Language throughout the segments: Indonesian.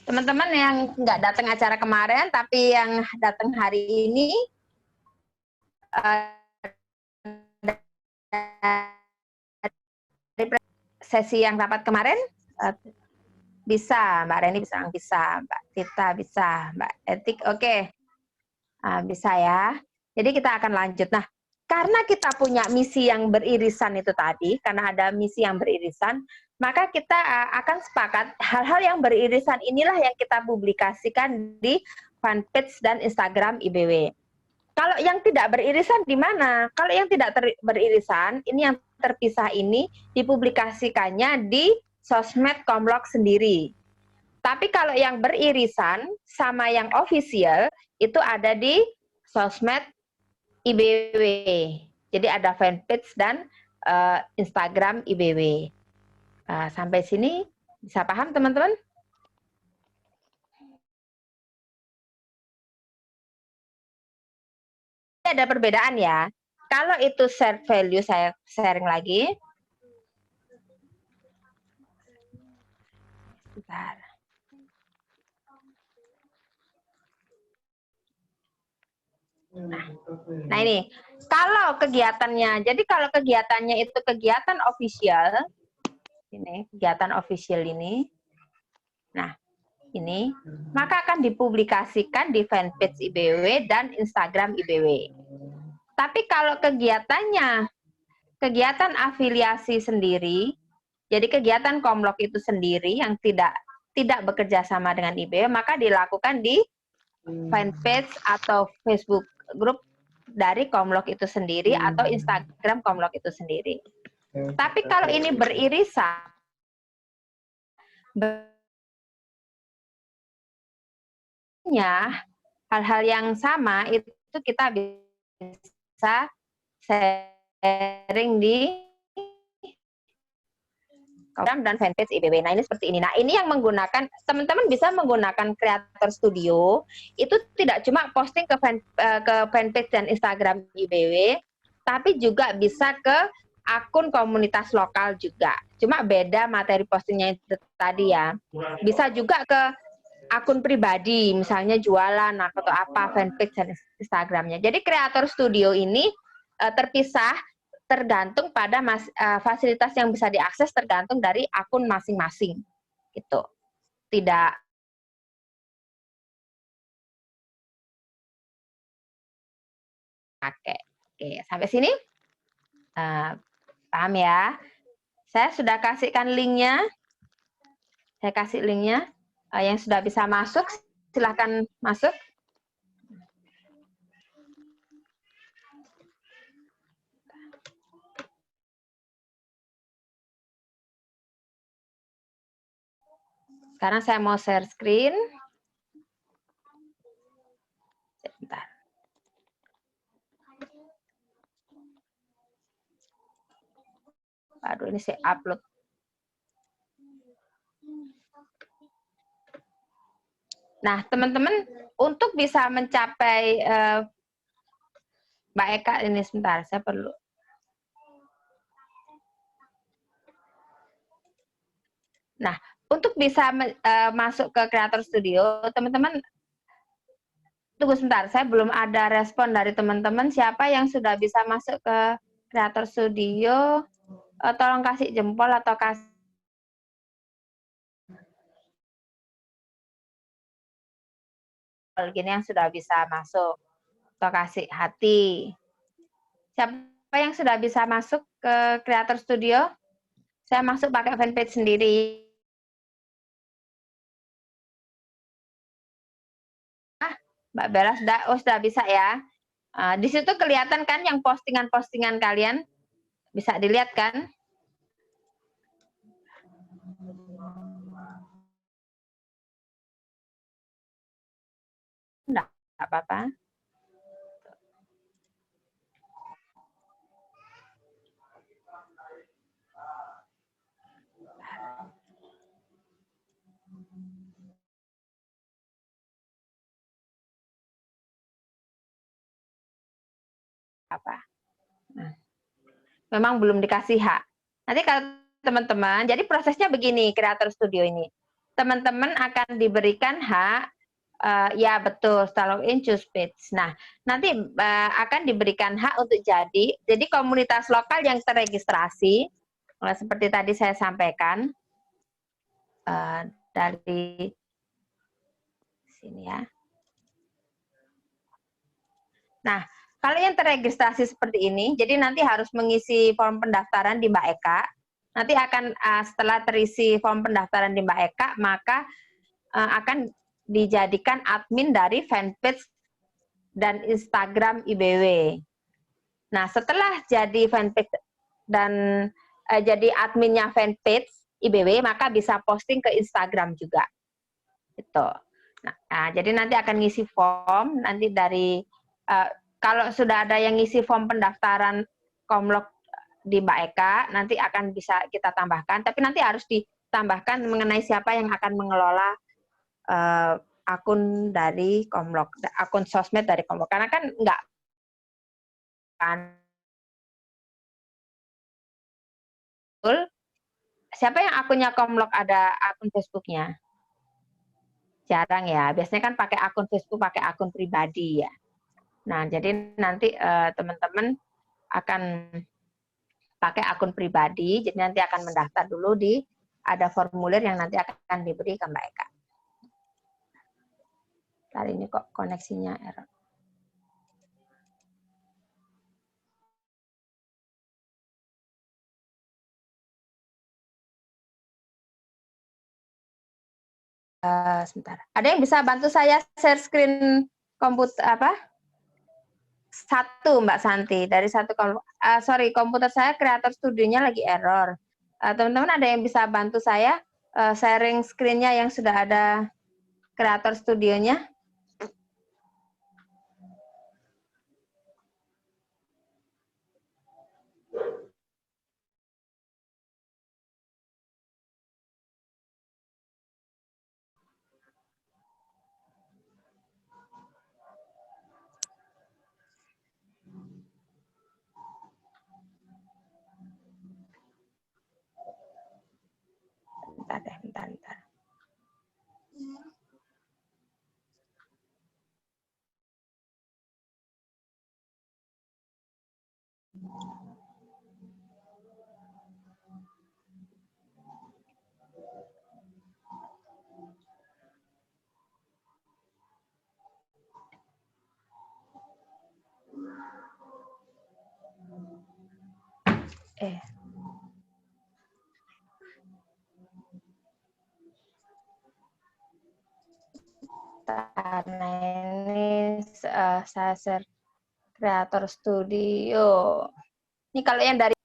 Teman-teman yang nggak datang acara kemarin, tapi yang datang hari ini, dari sesi yang rapat kemarin, bisa, Mbak Reni bisa, Mbak Tita bisa, Mbak Etik, oke. Bisa ya. Jadi kita akan lanjut. Nah, karena kita punya misi yang beririsan itu tadi, karena ada misi yang beririsan, maka kita akan sepakat hal-hal yang beririsan inilah yang kita publikasikan di fanpage dan Instagram IBW. Kalau yang tidak beririsan di mana? Kalau yang tidak beririsan, ini yang terpisah ini dipublikasikannya di sosmed Komlok sendiri. Tapi kalau yang beririsan sama yang official itu ada di sosmed IBW. Jadi ada fanpage dan Instagram IBW. Sampai sini bisa paham teman-teman? Ada perbedaan ya. Kalau itu share value saya sharing lagi. Bentar. Nah ini, kalau kegiatannya, jadi kalau kegiatannya itu kegiatan official, ini kegiatan official ini, nah ini, maka akan dipublikasikan di fanpage IBW dan Instagram IBW. Tapi kalau kegiatannya, kegiatan afiliasi sendiri, jadi kegiatan Komlok itu sendiri yang tidak bekerja sama dengan IBW, maka dilakukan di fanpage atau Facebook grup dari Komlok itu sendiri atau Instagram Komlok itu sendiri. Tapi kalau ini beririsan, hal-hal yang sama itu kita bisa sharing di Instagram dan fanpage IBW. Nah, ini seperti ini. Nah, ini yang menggunakan, teman-teman bisa menggunakan Creator Studio, itu tidak cuma posting ke fanpage dan Instagram IBW, tapi juga bisa ke akun komunitas lokal juga. Cuma beda materi postingnya itu tadi ya. Bisa juga ke akun pribadi, misalnya jualan atau apa, fanpage dan Instagramnya. Jadi Creator Studio ini terpisah, tergantung pada fasilitas yang bisa diakses tergantung dari akun masing-masing, gitu. Tidak. Oke, sampai sini paham ya? Saya sudah kasihkan linknya. Saya kasih linknya. Yang sudah bisa masuk, silahkan masuk. Sekarang saya mau share screen. Sebentar. Aduh, ini saya upload. Nah, teman-teman, untuk bisa mencapai Mbak Eka, ini sebentar, saya perlu. Nah, untuk bisa masuk ke Creator Studio, teman-teman, tunggu sebentar, saya belum ada respon dari teman-teman. Siapa yang sudah bisa masuk ke Creator Studio, tolong kasih jempol atau kasih gini yang sudah bisa masuk, atau kasih hati. Siapa yang sudah bisa masuk ke Creator Studio? Saya masuk pakai fanpage sendiri. Mbak Bella sudah bisa ya. Di situ kelihatan kan yang postingan-postingan kalian, bisa dilihat kan? Enggak apa-apa. Apa? Nah, memang belum dikasih hak. Nanti kalau teman-teman, jadi prosesnya begini, Creator Studio ini. teman-teman akan diberikan hak, ya betul, setelah login choose page. Nah, nanti akan diberikan hak untuk jadi komunitas lokal yang terregistrasi, seperti tadi saya sampaikan, dari sini ya. Nah, kalau yang terregistrasi seperti ini, jadi nanti harus mengisi form pendaftaran di Mbak Eka. Nanti akan setelah terisi form pendaftaran di Mbak Eka, maka akan dijadikan admin dari fanpage dan Instagram IBW. Nah, setelah jadi fanpage dan jadi adminnya fanpage IBW, maka bisa posting ke Instagram juga. Gitu. Nah, jadi nanti akan ngisi form nanti dari kalau sudah ada yang ngisi form pendaftaran Komlok di Mbak Eka, nanti akan bisa kita tambahkan. Tapi nanti harus ditambahkan mengenai siapa yang akan mengelola akun dari Komlok, akun sosmed dari Komlok. Karena kan enggak kan. Siapa yang akunnya Komlok ada akun Facebooknya? Jarang ya. Biasanya kan pakai akun Facebook, pakai akun pribadi ya. Nah, jadi nanti teman-teman akan pakai akun pribadi, jadi nanti akan mendaftar dulu ada formulir yang nanti akan diberi ke Mbak Eka. Kali ini kok koneksinya error. Sebentar. Ada yang bisa bantu saya share screen komputer apa? Satu Mbak Santi dari satu komputer saya Creator Studio-nya lagi error. Teman-teman ada yang bisa bantu saya sharing screen-nya yang sudah ada Creator Studio-nya? Bentar. Karena ini saya share Creator Studio. Ini kalau yang dari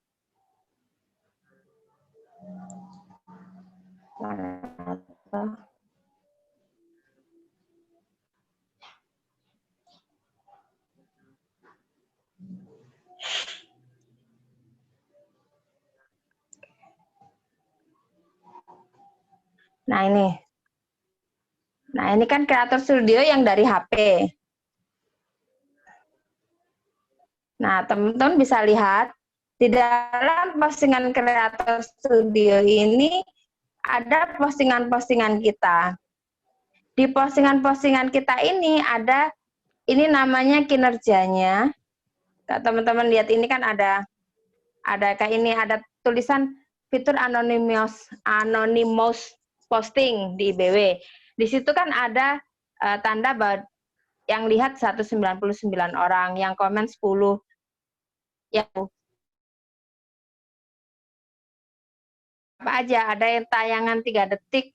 Nah ini kan Creator Studio yang dari HP. Nah, teman-teman bisa lihat di dalam postingan Creator Studio ini ada postingan-postingan kita. Di postingan-postingan kita ini ini namanya kinerjanya. Teman-teman lihat ini kan ada kayak ini, ada tulisan fitur anonymous posting di IBW. Di situ kan ada tanda yang lihat 199 orang, yang komen 10, yang apa aja, ada yang tayangan 3 detik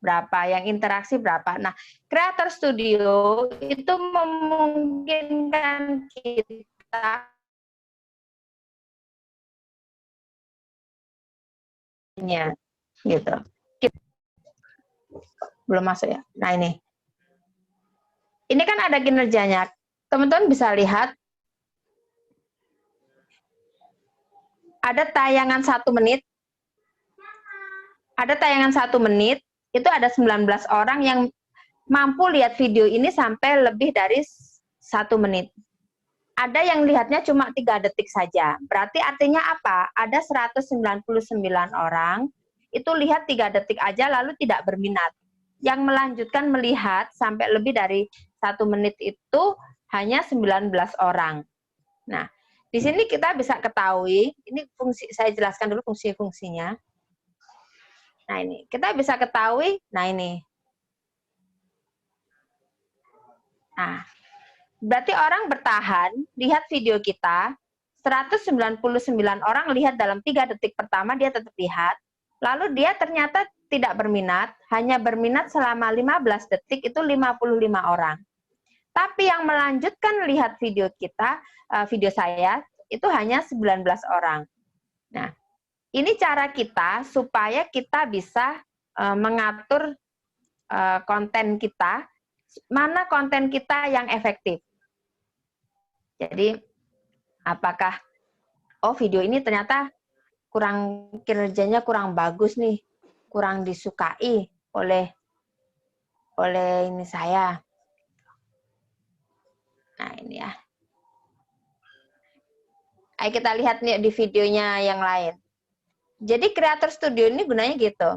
berapa, yang interaksi berapa. Nah, Creator Studio itu memungkinkan kita gitu. Belum masuk ya. Nah, ini kan ada kinerjanya. Teman-teman bisa lihat ada tayangan 1 menit. Ada tayangan 1 menit, itu ada 19 orang yang mampu lihat video ini sampai lebih dari 1 menit. Ada yang lihatnya cuma 3 detik saja. Berarti artinya apa? Ada 199 orang itu lihat 3 detik aja lalu tidak berminat. Yang melanjutkan melihat sampai lebih dari 1 menit itu hanya 19 orang. Nah, di sini kita bisa ketahui, ini fungsi, saya jelaskan dulu fungsi-fungsinya. Nah ini, kita bisa ketahui, nah ini. Nah, berarti orang bertahan, lihat video kita, 199 orang lihat dalam 3 detik pertama, dia tetap lihat, lalu dia ternyata tidak berminat, hanya berminat selama 15 detik, itu 55 orang. Tapi yang melanjutkan lihat video kita, video saya, itu hanya 19 orang. Nah, ini cara kita supaya kita bisa mengatur konten kita, mana konten kita yang efektif. Jadi, apakah, oh video ini ternyata kinerjanya kurang bagus nih, kurang disukai oleh ini saya. Nah ini ya. Ayo kita lihat nih di videonya yang lain. Jadi Creator Studio ini gunanya gitu.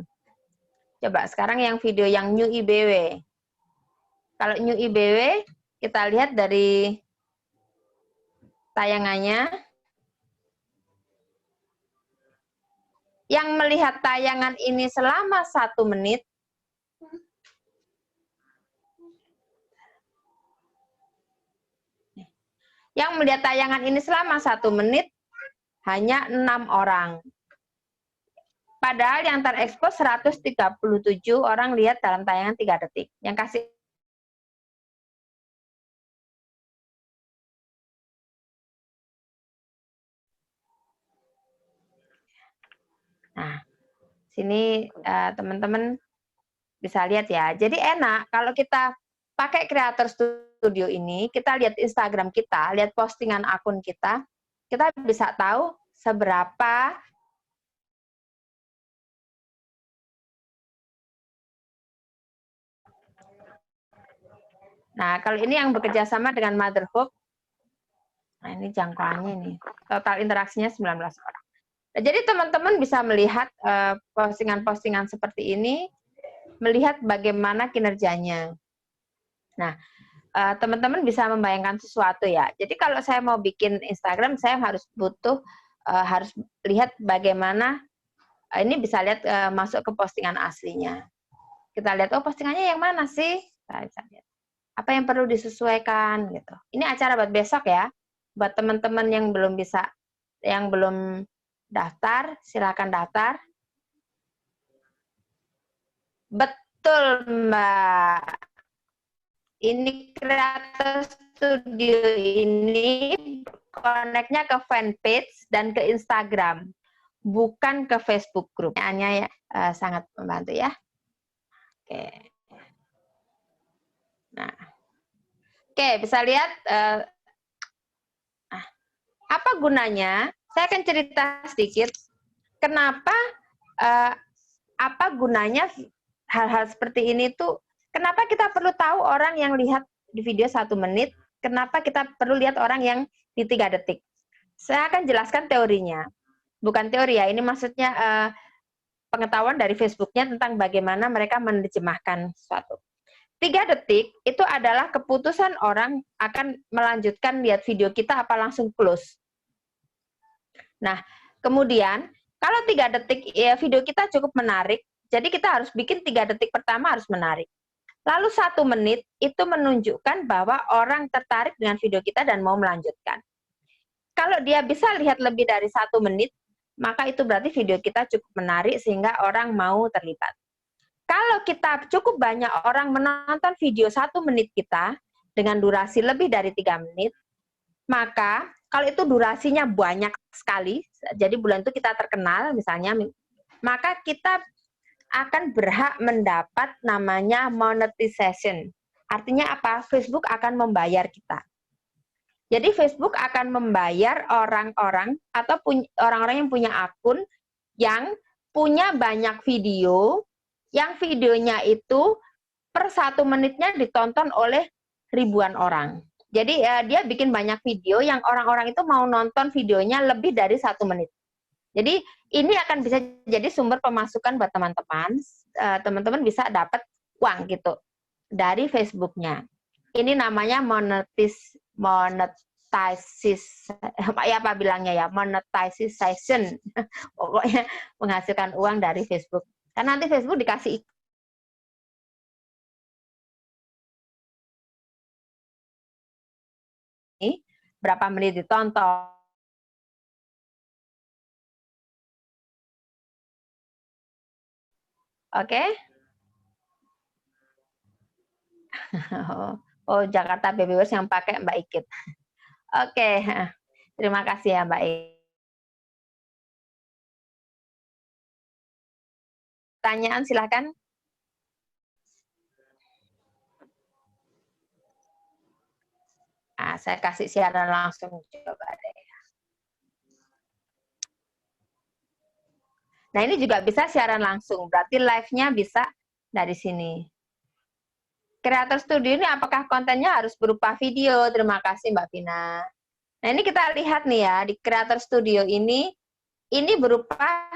Coba sekarang yang video yang New IBW. Kalau New IBW, kita lihat dari tayangannya. Yang melihat tayangan ini selama 1 menit, yang melihat tayangan ini selama 1 menit, hanya 6 orang. Padahal yang terekspos 137 orang lihat dalam tayangan 3 detik. Yang kasih Nah, sini teman-teman bisa lihat ya. Jadi enak kalau kita pakai Creator Studio ini, kita lihat Instagram kita, lihat postingan akun kita bisa tahu seberapa Nah, kalau ini yang bekerja sama dengan Motherhood, nah ini jangkauannya nih, total interaksinya 19 orang. Nah, jadi teman-teman bisa melihat postingan-postingan seperti ini, melihat bagaimana kinerjanya. Nah, teman-teman bisa membayangkan sesuatu ya. Jadi kalau saya mau bikin Instagram, saya harus harus lihat bagaimana, ini bisa lihat masuk ke postingan aslinya. Kita lihat, oh postingannya yang mana sih? Kita bisa lihat. Apa yang perlu disesuaikan gitu. Ini acara buat besok ya. Buat teman-teman yang belum daftar, silakan daftar. Betul, Mbak. Ini Creator Studio ini connect-nya ke fanpage dan ke Instagram, bukan ke Facebook Group. Hanya sangat membantu ya. Oke. Nah, oke, bisa lihat apa gunanya? Saya akan cerita sedikit. Kenapa? Apa gunanya hal-hal seperti ini tuh? Kenapa kita perlu tahu orang yang lihat di video 1 menit? Kenapa kita perlu lihat orang yang di 3 detik? Saya akan jelaskan teorinya. Bukan teori ya, ini maksudnya pengetahuan dari Facebooknya tentang bagaimana mereka menerjemahkan sesuatu. 3 detik itu adalah keputusan orang akan melanjutkan lihat video kita apa langsung close. Nah, kemudian kalau 3 detik ya video kita cukup menarik, jadi kita harus bikin 3 detik pertama harus menarik. Lalu 1 menit itu menunjukkan bahwa orang tertarik dengan video kita dan mau melanjutkan. Kalau dia bisa lihat lebih dari 1 menit, maka itu berarti video kita cukup menarik sehingga orang mau terlibat. Kalau kita cukup banyak orang menonton video 1 menit kita dengan durasi lebih dari 3 menit, maka kalau itu durasinya banyak sekali, jadi bulan itu kita terkenal misalnya, maka kita akan berhak mendapat namanya monetization. Artinya apa? Facebook akan membayar kita. Jadi Facebook akan membayar orang-orang atau orang-orang yang punya akun yang punya banyak video, yang videonya itu per 1 menitnya ditonton oleh ribuan orang. Jadi dia bikin banyak video yang orang-orang itu mau nonton videonya lebih dari 1 menit. Jadi ini akan bisa jadi sumber pemasukan buat teman-teman. Teman-teman bisa dapat uang gitu dari Facebooknya. Ini namanya ya apa bilangnya ya, monetization. Pokoknya menghasilkan uang dari Facebook. Kan nanti Facebook dikasih ini berapa menit ditonton. Oke? Oh, Jakarta Babyverse yang pakai Mbak Ikit. Oke, terima kasih ya Mbak Ikit. Pertanyaan silahkan. Nah, saya kasih siaran langsung coba deh. Nah, ini juga bisa siaran langsung. Berarti live-nya bisa dari sini. Creator Studio ini apakah kontennya harus berupa video? Terima kasih Mbak Vina. Nah, ini kita lihat nih ya, di Creator Studio ini berupa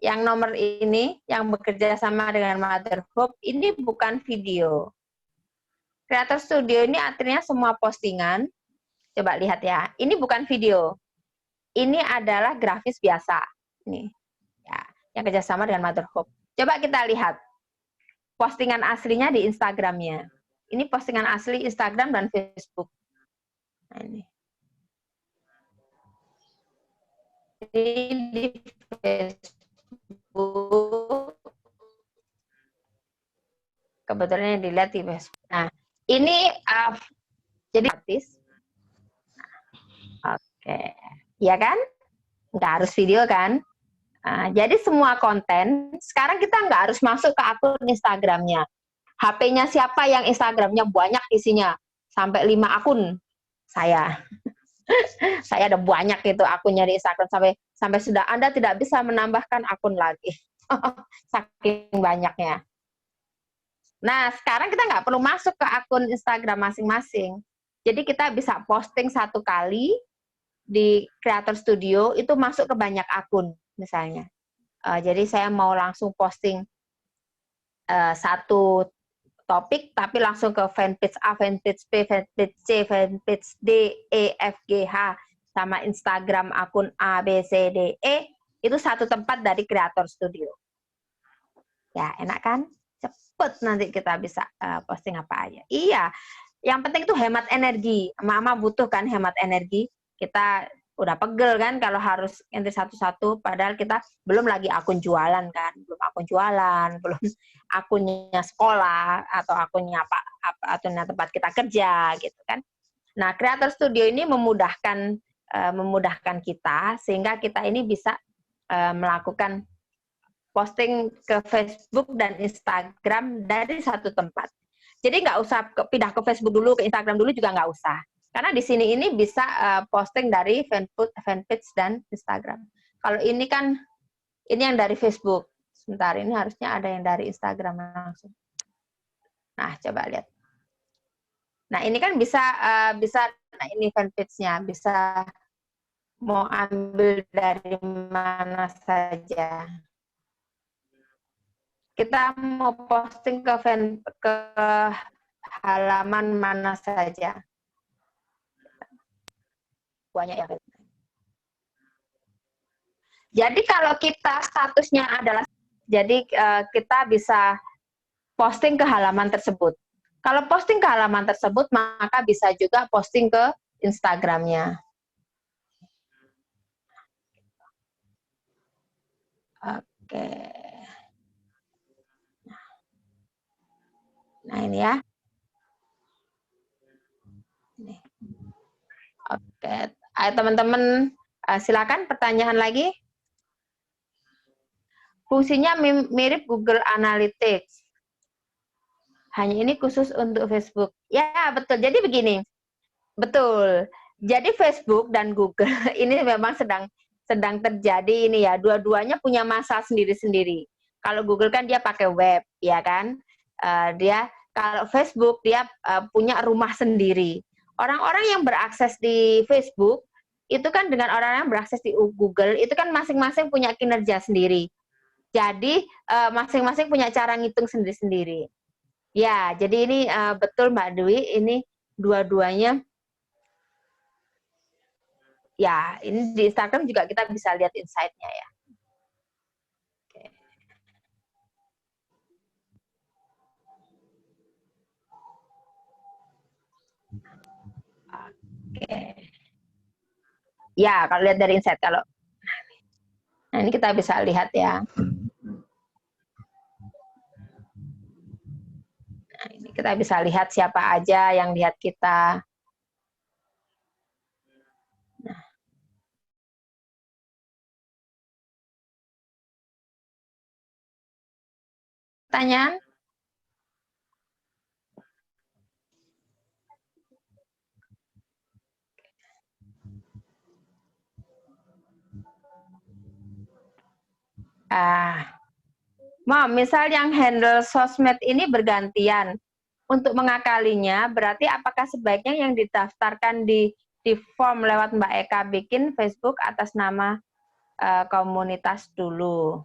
yang nomor ini, yang bekerja sama dengan Mother Hope, ini bukan video. Creator Studio ini artinya semua postingan. Coba lihat ya, ini bukan video. Ini adalah grafis biasa. Ini, ya, yang kerjasama dengan Mother Hope. Coba kita lihat postingan aslinya di Instagramnya. Ini postingan asli Instagram dan Facebook. Nah, ini. Ini di Facebook. Kebetulan yang dilihat di Facebook. Nah, ini jadi artis. Oke, ya kan? Nggak harus video kan? Nah, jadi semua konten, sekarang kita nggak harus masuk ke akun Instagramnya. HP-nya siapa yang Instagramnya banyak isinya? Sampai 5 akun saya. Saya ada banyak itu akunnya di Instagram, sampai sudah Anda tidak bisa menambahkan akun lagi. Saking banyaknya. Nah, sekarang kita nggak perlu masuk ke akun Instagram masing-masing. Jadi kita bisa posting satu kali di Creator Studio, itu masuk ke banyak akun misalnya. Jadi saya mau langsung posting satu topik, tapi langsung ke fanpage A, fanpage B, fanpage C, fanpage D, E, F, G, H, sama Instagram akun A, B, C, D, E, itu satu tempat dari Creator Studio. Ya, enak kan? Cepet nanti kita bisa posting apa aja. Iya, yang penting itu hemat energi. Mama butuh kan hemat energi. Kita udah pegel kan kalau harus enter satu-satu, padahal kita belum lagi akun jualan kan, belum akun jualan, belum akunnya sekolah atau akunnya apa akunnya tempat kita kerja gitu kan. Nah, Creator Studio ini memudahkan kita sehingga kita ini bisa melakukan posting ke Facebook dan Instagram dari satu tempat. Jadi nggak usah pindah ke Facebook dulu, ke Instagram dulu juga nggak usah. Karena di sini ini bisa posting dari fanpage dan Instagram. Kalau ini kan, ini yang dari Facebook. Sebentar, ini harusnya ada yang dari Instagram langsung. Nah, coba lihat. Nah, ini kan bisa, nah ini fanpage-nya, bisa mau ambil dari mana saja. Kita mau posting ke halaman mana saja. Banyak ya. Jadi kalau kita statusnya adalah, jadi kita bisa posting ke halaman tersebut. Kalau posting ke halaman tersebut, maka bisa juga posting ke Instagramnya. Oke. Nah ini ya. Oke. Ayo teman-teman, silakan pertanyaan lagi. Fungsinya mirip Google Analytics. Hanya ini khusus untuk Facebook. Ya, betul. Jadi begini. Betul. Jadi Facebook dan Google ini memang sedang terjadi ini ya. Dua-duanya punya masalah sendiri-sendiri. Kalau Google kan dia pakai web, ya kan? Dia kalau Facebook dia punya rumah sendiri. Orang-orang yang berakses di Facebook itu kan dengan orang yang berakses di Google, itu kan masing-masing punya kinerja sendiri. Jadi masing-masing punya cara ngitung sendiri-sendiri. Ya, jadi ini betul Mbak Dwi, ini dua-duanya. Ya, ini di Instagram juga kita bisa lihat insight-nya ya. Oke. Ya, kalau lihat dari insight, kalau nah ini kita bisa lihat ya. Nah, ini kita bisa lihat siapa aja yang lihat kita. Nah. Pertanyaan? Misal yang handle sosmed ini bergantian. Untuk mengakalinya, berarti apakah sebaiknya yang didaftarkan di form lewat Mbak Eka bikin Facebook atas nama komunitas dulu.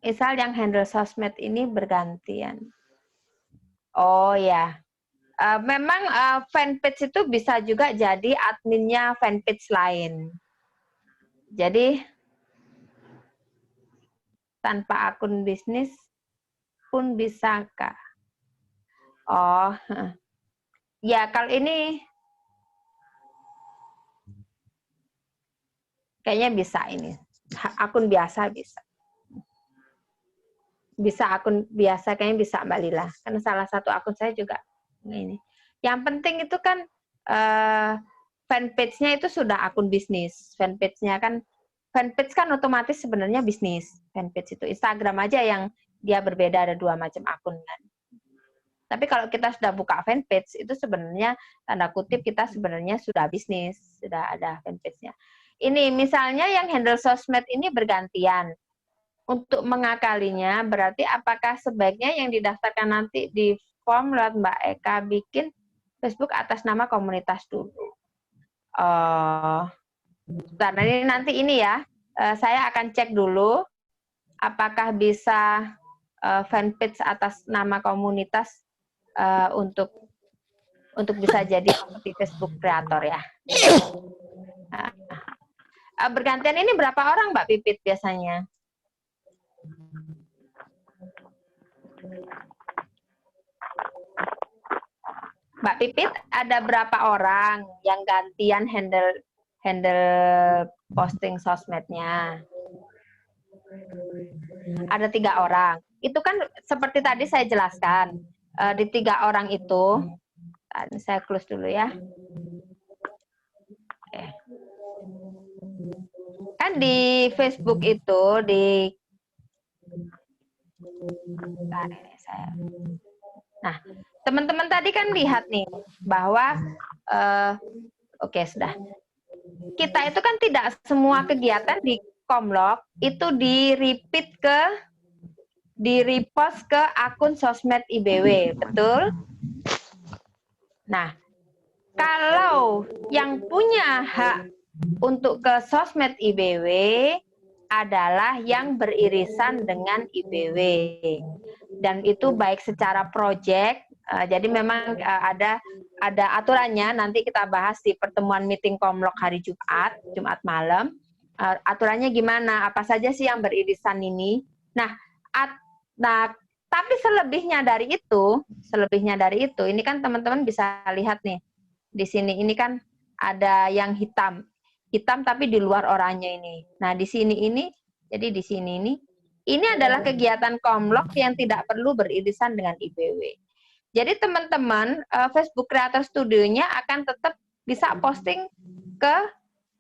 Misal yang handle sosmed ini bergantian. Oh ya, memang fanpage itu bisa juga jadi adminnya fanpage lain. Jadi tanpa akun bisnis pun bisa kah? Oh, ya kalau ini kayaknya bisa ini. Akun biasa bisa. Bisa akun biasa kayaknya bisa Mbak Lila. Karena salah satu akun saya juga ini. Yang penting itu kan fanpage-nya itu sudah akun bisnis. Fanpage-nya kan otomatis sebenarnya bisnis. Fanpage itu Instagram aja yang dia berbeda, ada 2 macam akun kan. Tapi kalau kita sudah buka fanpage, itu sebenarnya tanda kutip kita sebenarnya sudah bisnis, sudah ada fanpage-nya. Ini misalnya yang handle sosmed ini bergantian. Untuk mengakalinya, berarti apakah sebaiknya yang didaftarkan nanti di form lewat Mbak Eka bikin Facebook atas nama komunitas dulu. Karena ini nanti ini ya, saya akan cek dulu apakah bisa fanpage atas nama komunitas untuk bisa jadi seperti Facebook kreator ya. Bergantian ini berapa orang Mbak Pipit biasanya? Mbak Pipit, ada berapa orang yang gantian handle posting sosmednya? Ada 3 orang. Itu kan seperti tadi saya jelaskan, di 3 orang itu, saya close dulu ya. Oke. Kan di Facebook itu nah, teman-teman tadi kan lihat nih bahwa oke, sudah. Kita itu kan tidak semua kegiatan di Komlok itu di-repost ke akun sosmed IBW, betul? Nah, kalau yang punya hak untuk ke sosmed IBW adalah yang beririsan dengan IBW. Dan itu baik secara proyek, jadi memang ada aturannya, nanti kita bahas di pertemuan meeting Komlok hari Jumat malam. Aturannya gimana, apa saja sih yang beririsan ini. Nah, tapi selebihnya dari itu, ini kan teman-teman bisa lihat nih, di sini ini kan ada yang hitam tapi di luar oranye ini. Nah, di sini ini, jadi di sini ini adalah kegiatan Komlok yang tidak perlu beririsan dengan IBW. Jadi teman-teman, Facebook Creator Studio-nya akan tetap bisa posting ke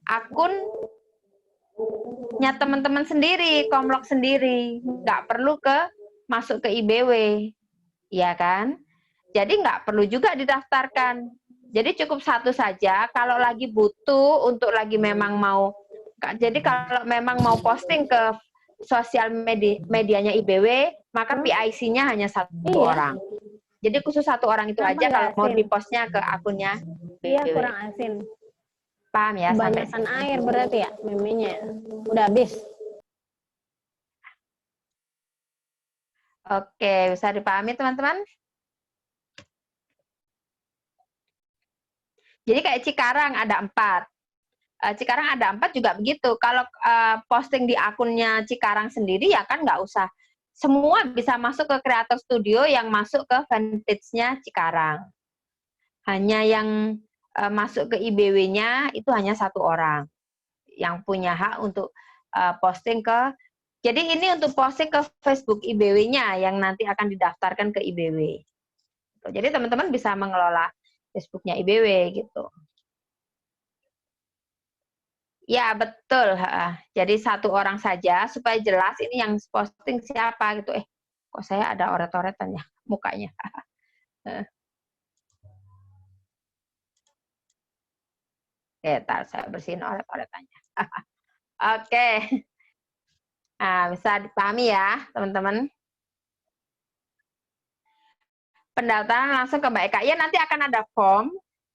akunnya teman-teman sendiri, Komlok sendiri. Nggak perlu masuk ke IBW. Ya kan? Jadi nggak perlu juga didaftarkan. Jadi cukup 1 saja, kalau lagi butuh untuk lagi memang mau, jadi kalau memang mau posting ke sosial medianya IBW, maka PIC-nya hanya 1 orang. Jadi khusus 1 orang itu aja kalau mau di-postnya ke akunnya IBW. Iya, kurang asin. Paham ya sampai Kebanyakan sini? air berarti ya memenya. Udah habis. Oke, bisa dipahami teman-teman? Jadi kayak Cikarang ada 4. Cikarang ada 4 juga begitu. Kalau posting di akunnya Cikarang sendiri ya kan nggak usah. Semua bisa masuk ke Creator Studio yang masuk ke fanpage-nya Cikarang. Hanya yang masuk ke IBW-nya itu hanya 1 orang yang punya hak untuk posting ke. Jadi ini untuk posting ke Facebook IBW-nya yang nanti akan didaftarkan ke IBW. Jadi teman-teman bisa mengelola Facebook-nya IBW gitu. Ya, betul. Jadi 1 orang saja supaya jelas ini yang posting siapa gitu. Kok saya ada oret-oretan ya mukanya. Oke, ntar saya bersihin oret-oretannya. Oke. Nah, bisa dipahami ya, teman-teman. Pendaftaran langsung ke Mbak Eka. Ya, nanti akan ada form.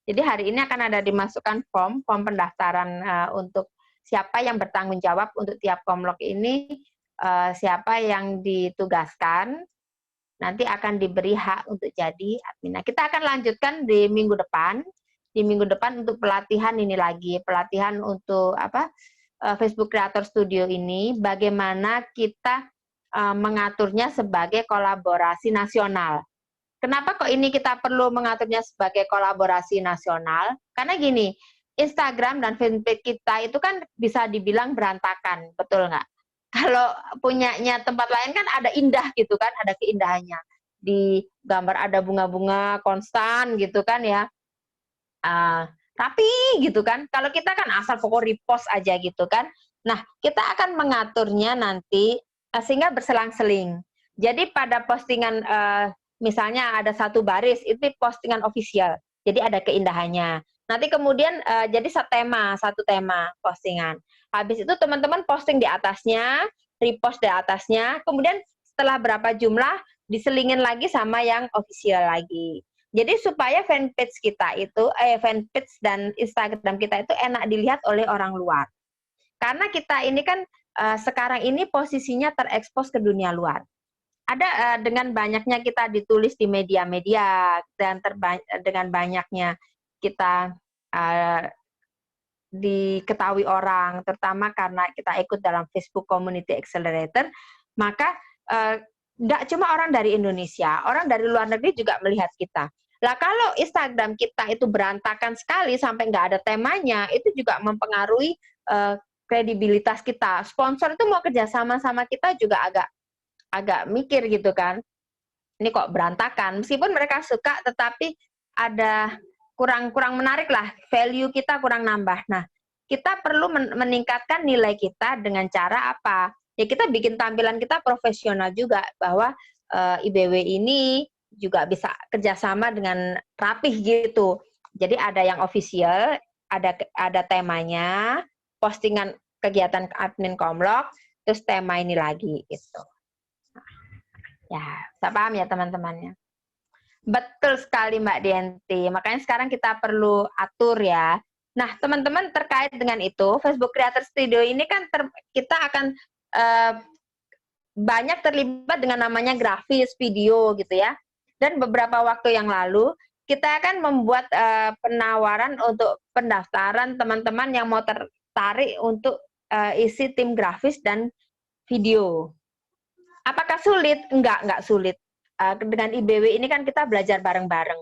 Jadi hari ini akan ada dimasukkan form pendaftaran untuk siapa yang bertanggung jawab untuk tiap komlog ini, siapa yang ditugaskan, nanti akan diberi hak untuk jadi admin. Nah, kita akan lanjutkan di minggu depan. Di minggu depan untuk pelatihan ini lagi, pelatihan untuk Facebook Creator Studio ini, bagaimana kita mengaturnya sebagai kolaborasi nasional. Kenapa kok ini kita perlu mengaturnya sebagai kolaborasi nasional? Karena gini, Instagram dan fanpage kita itu kan bisa dibilang berantakan, betul nggak? Kalau punyanya tempat lain kan ada indah gitu kan, ada keindahannya. Di gambar ada bunga-bunga konstan gitu kan ya, rapi gitu kan. Kalau kita kan asal pokok repost aja gitu kan. Nah, kita akan mengaturnya nanti sehingga berselang-seling. Jadi pada postingan misalnya ada 1 baris, itu postingan official. Jadi ada keindahannya. Nanti kemudian jadi satu tema postingan. Habis itu teman-teman posting di atasnya, repost di atasnya, kemudian setelah berapa jumlah diselingin lagi sama yang official lagi. Jadi supaya fanpage kita itu, fanpage dan Instagram kita itu enak dilihat oleh orang luar. Karena kita ini kan sekarang ini posisinya terekspos ke dunia luar. Ada dengan banyaknya kita ditulis di media-media dan dengan banyaknya kita diketahui orang, terutama karena kita ikut dalam Facebook Community Accelerator, maka nggak cuma orang dari Indonesia, orang dari luar negeri juga melihat kita. Lah kalau Instagram kita itu berantakan sekali sampai nggak ada temanya, itu juga mempengaruhi kredibilitas kita. Sponsor itu mau kerjasama sama kita juga agak mikir gitu kan, ini kok berantakan, meskipun mereka suka tetapi ada kurang menarik lah, value kita kurang nambah. Nah, kita perlu meningkatkan nilai kita dengan cara apa? Ya kita bikin tampilan kita profesional juga, bahwa IBW ini juga bisa kerjasama dengan rapih gitu. Jadi ada yang official, ada temanya, postingan kegiatan admin komlog, terus tema ini lagi gitu. Ya, bisa paham ya teman-temannya. Betul sekali Mbak Dianti. Makanya sekarang kita perlu atur ya. Nah, teman-teman terkait dengan itu, Facebook Creator Studio ini kan kita akan banyak terlibat dengan namanya grafis, video gitu ya. Dan beberapa waktu yang lalu, kita akan membuat penawaran untuk pendaftaran teman-teman yang mau tertarik untuk isi tim grafis dan video. Apakah sulit? Enggak sulit. Dengan IBW ini kan kita belajar bareng-bareng.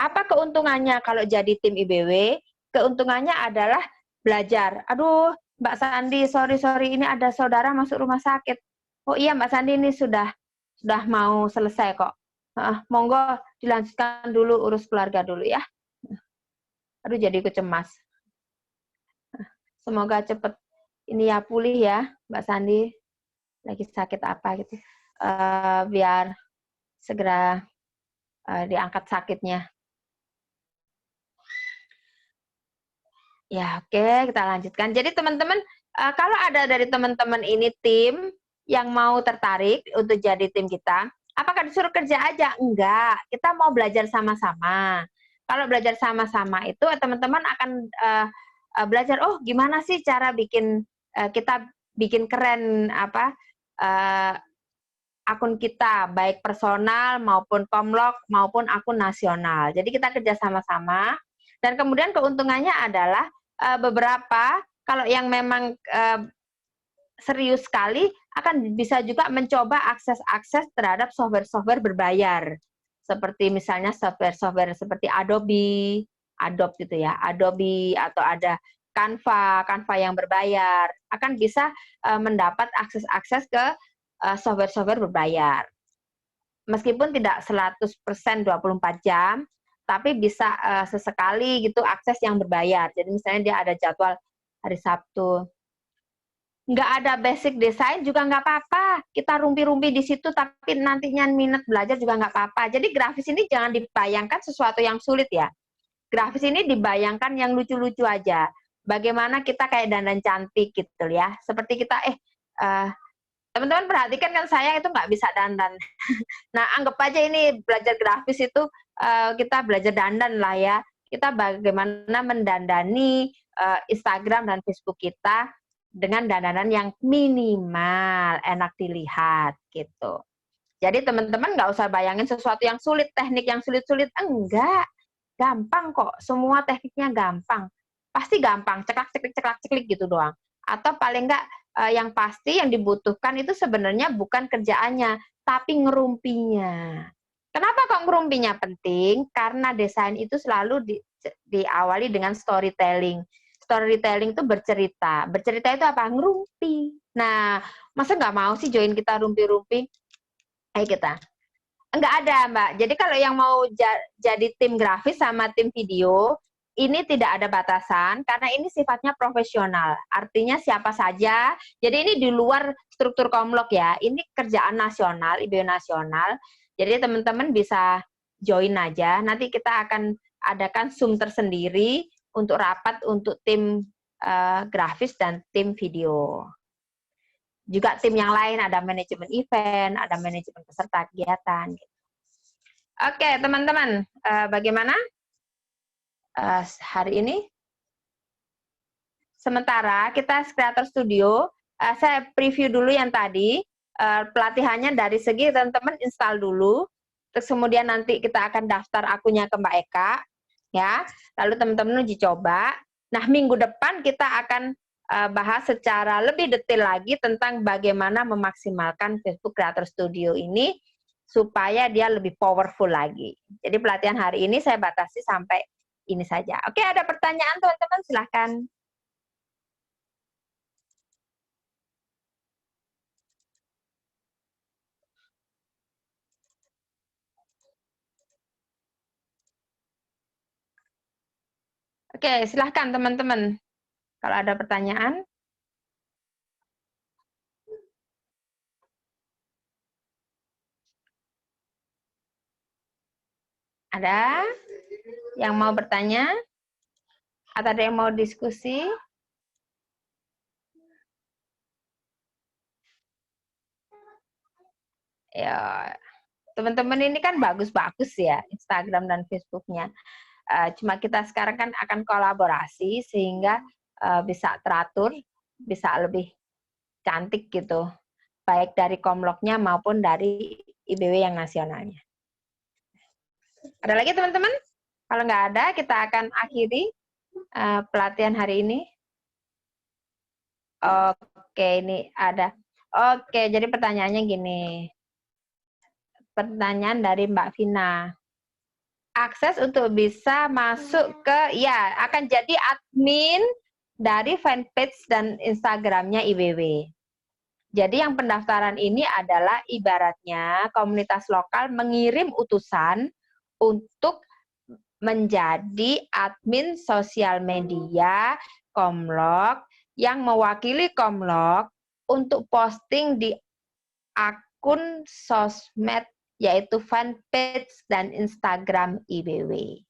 Apa keuntungannya kalau jadi tim IBW? Keuntungannya adalah belajar. Aduh, Mbak Sandi, sorry ini ada saudara masuk rumah sakit. Oh iya Mbak Sandi ini sudah mau selesai kok. Monggo dilanjutkan dulu, urus keluarga dulu ya. Aduh jadi ikut cemas. Semoga cepat ini ya pulih ya Mbak Sandi. Lagi sakit apa gitu, biar segera diangkat sakitnya. Ya oke, kita lanjutkan. Jadi teman-teman, kalau ada dari teman-teman ini tim yang mau tertarik untuk jadi tim kita, apakah disuruh kerja aja? Enggak, kita mau belajar sama-sama. Kalau belajar sama-sama itu teman-teman akan belajar, oh gimana sih cara bikin kita bikin keren akun kita, baik personal maupun Komlok maupun akun nasional. Jadi kita kerja sama-sama, dan kemudian keuntungannya adalah beberapa, kalau yang memang serius sekali, akan bisa juga mencoba akses terhadap software-software berbayar. Seperti misalnya software-software seperti Adobe gitu ya, Adobe, atau ada Canva yang berbayar, akan bisa mendapat akses ke software-software berbayar. Meskipun tidak 100% 24 jam, tapi bisa sesekali gitu akses yang berbayar. Jadi misalnya dia ada jadwal hari Sabtu, nggak ada basic desain juga nggak apa-apa. Kita rumpi-rumpi di situ, tapi nantinya minat belajar juga nggak apa-apa. Jadi grafis ini jangan dibayangkan sesuatu yang sulit ya. Grafis ini dibayangkan yang lucu-lucu aja. Bagaimana kita kayak dandan cantik gitu ya. Seperti kita, teman-teman perhatikan kan saya itu nggak bisa dandan. Nah, anggap aja ini belajar grafis itu kita belajar dandan lah ya. Kita bagaimana mendandani Instagram dan Facebook kita dengan dandanan yang minimal, enak dilihat gitu. Jadi teman-teman nggak usah bayangin sesuatu yang sulit, teknik yang sulit-sulit, enggak. Gampang kok, semua tekniknya gampang. Pasti gampang, ceklak-ceklik gitu doang. Atau paling enggak yang pasti yang dibutuhkan itu sebenarnya bukan kerjaannya, tapi ngerumpinya. Kenapa kok ngerumpinya penting? Karena desain itu selalu diawali dengan storytelling. Storytelling itu bercerita. Bercerita itu apa? Ngerumpi. Nah, masa nggak mau sih join kita rumpi-rumpi? Ayo kita. Enggak ada, Mbak. Jadi kalau yang mau jadi tim grafis sama tim video, ini tidak ada batasan karena ini sifatnya profesional. Artinya siapa saja. Jadi ini di luar struktur Komlok ya. Ini kerjaan nasional, IBW nasional. Jadi teman-teman bisa join aja. Nanti kita akan adakan Zoom tersendiri untuk rapat untuk tim grafis dan tim video. Juga tim yang lain, ada manajemen event, ada manajemen peserta kegiatan. Oke, teman-teman, bagaimana hari ini? Sementara kita Creator Studio, saya preview dulu yang tadi, pelatihannya dari segi teman-teman install dulu, terus kemudian nanti kita akan daftar akunnya ke Mbak Eka, ya. Lalu teman-teman uji coba. Nah, minggu depan kita akan bahas secara lebih detail lagi tentang bagaimana memaksimalkan Facebook Creator Studio ini supaya dia lebih powerful lagi. Jadi pelatihan hari ini saya batasi sampai ini saja. Oke, ada pertanyaan teman-teman? Silahkan. Oke, silahkan teman-teman. Kalau ada pertanyaan. Ada yang mau bertanya? Atau ada yang mau diskusi? Ya, teman-teman ini kan bagus-bagus ya Instagram dan Facebooknya. Cuma kita sekarang kan akan kolaborasi sehingga bisa teratur, bisa lebih cantik gitu, baik dari Komloknya maupun dari IBW yang nasionalnya. Ada lagi teman-teman? Kalau nggak ada, kita akan akhiri pelatihan hari ini. Oke, ini ada. Oke, jadi pertanyaannya gini. Pertanyaan dari Mbak Vina. Akses untuk bisa masuk ke, ya, akan jadi admin dari fanpage dan Instagramnya IBW. Jadi yang pendaftaran ini adalah ibaratnya komunitas lokal mengirim utusan untuk menjadi admin sosial media Komlok yang mewakili Komlok untuk posting di akun sosmed yaitu fanpage dan Instagram IBW.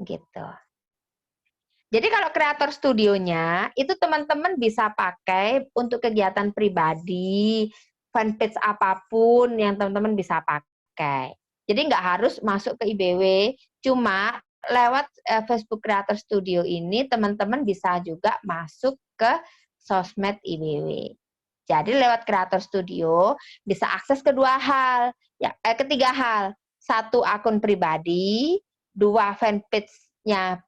Gitu. Jadi kalau kreator studionya, itu teman-teman bisa pakai untuk kegiatan pribadi, fanpage apapun yang teman-teman bisa pakai. Jadi nggak harus masuk ke IBW, cuma lewat Facebook Creator Studio ini teman-teman bisa juga masuk ke sosmed IBW. Jadi lewat Creator Studio bisa akses kedua hal, ya, ketiga hal. Satu, akun pribadi. Dua, fanpage-nya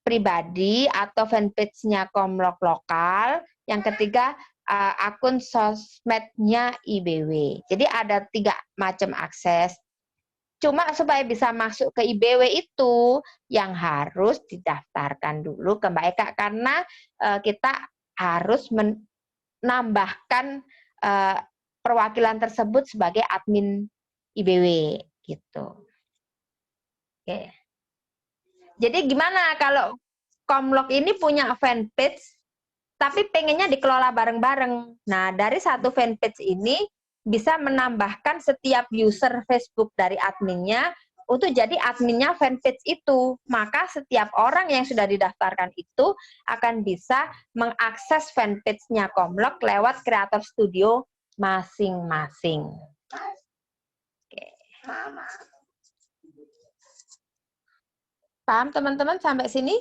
pribadi atau fanpage-nya Komlok lokal. Yang ketiga, akun sosmednya IBW. Jadi ada 3 macam akses. Cuma supaya bisa masuk ke IBW itu yang harus didaftarkan dulu ke Mbak Eka, karena kita harus menambahkan perwakilan tersebut sebagai admin IBW gitu. Oke. Jadi gimana kalau Komlok ini punya fanpage tapi pengennya dikelola bareng-bareng. Nah, dari satu fanpage ini bisa menambahkan setiap user Facebook dari adminnya untuk jadi adminnya fanpage itu. Maka setiap orang yang sudah didaftarkan itu akan bisa mengakses fanpage-nya Komlok lewat Creator Studio masing-masing. Oke. Paham teman-teman sampai sini?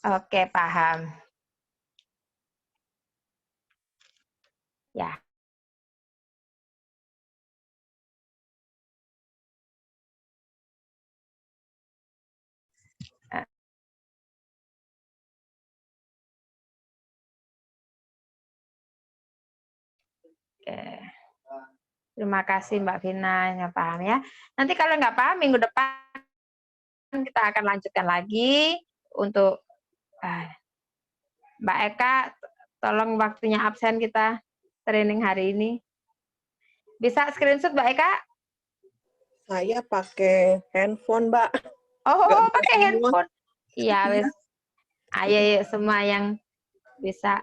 Oke, paham. Ya. Oke. Terima kasih Mbak Vina yang paham ya. Nanti kalau nggak paham minggu depan kita akan lanjutkan lagi untuk Mbak Eka, tolong waktunya absen kita training hari ini. Bisa screenshot Mbak Eka? Saya pakai handphone, Mbak. Oh, pakai handphone. Iya, wes. Ayo semua yang bisa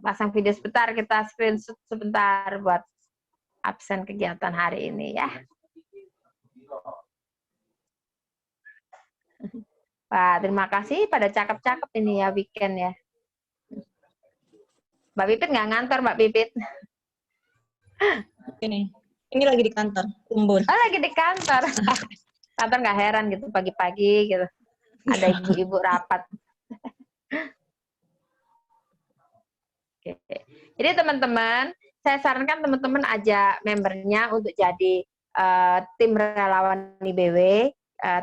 pasang video sebentar, kita screenshot sebentar buat absen kegiatan hari ini ya. Pak, terima kasih pada cakep-cakep ini ya weekend ya. Mbak Pipit nggak ngantor, Mbak Pipit? Ini lagi di kantor, kumpul. Oh, lagi di kantor. Kantor nggak heran gitu pagi-pagi gitu. Ada ibu-ibu rapat. Oke. Jadi teman-teman, saya sarankan teman-teman ajak membernya untuk jadi tim relawan IBW,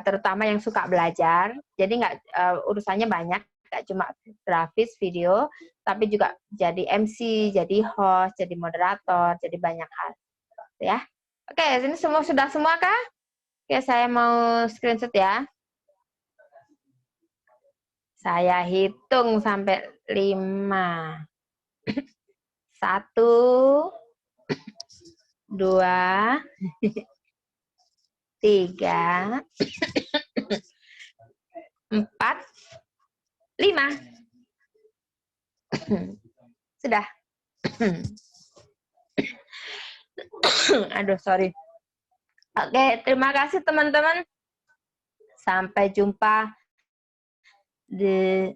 terutama yang suka belajar. Jadi nggak urusannya banyak, nggak cuma grafis, video, tapi juga jadi MC, jadi host, jadi moderator, jadi banyak hal. Ya, oke, ini sudah semua kah? Oke, saya mau screenshot ya. Saya hitung sampai 5. 1, 2, 3, 4, 5. Sudah. Aduh, sorry. Oke, terima kasih teman-teman. Sampai jumpa di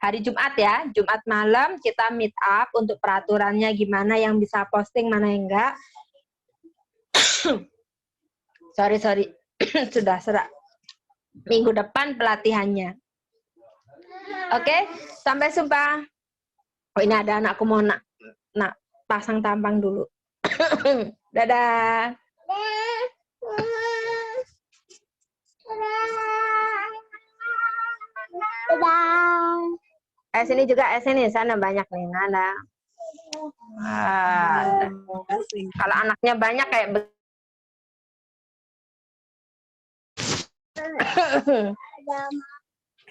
hari Jumat ya. Jumat malam kita meet up untuk peraturannya gimana, yang bisa posting, mana yang enggak. sorry. Sudah serak. Minggu depan pelatihannya. Oke, sampai jumpa. Oh, ini ada anakku mau nak pasang tampang dulu. Dadah. Sini juga, sini, sana banyak nih, Nana. Kalau anaknya banyak kayak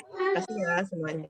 Kasih ya semuanya.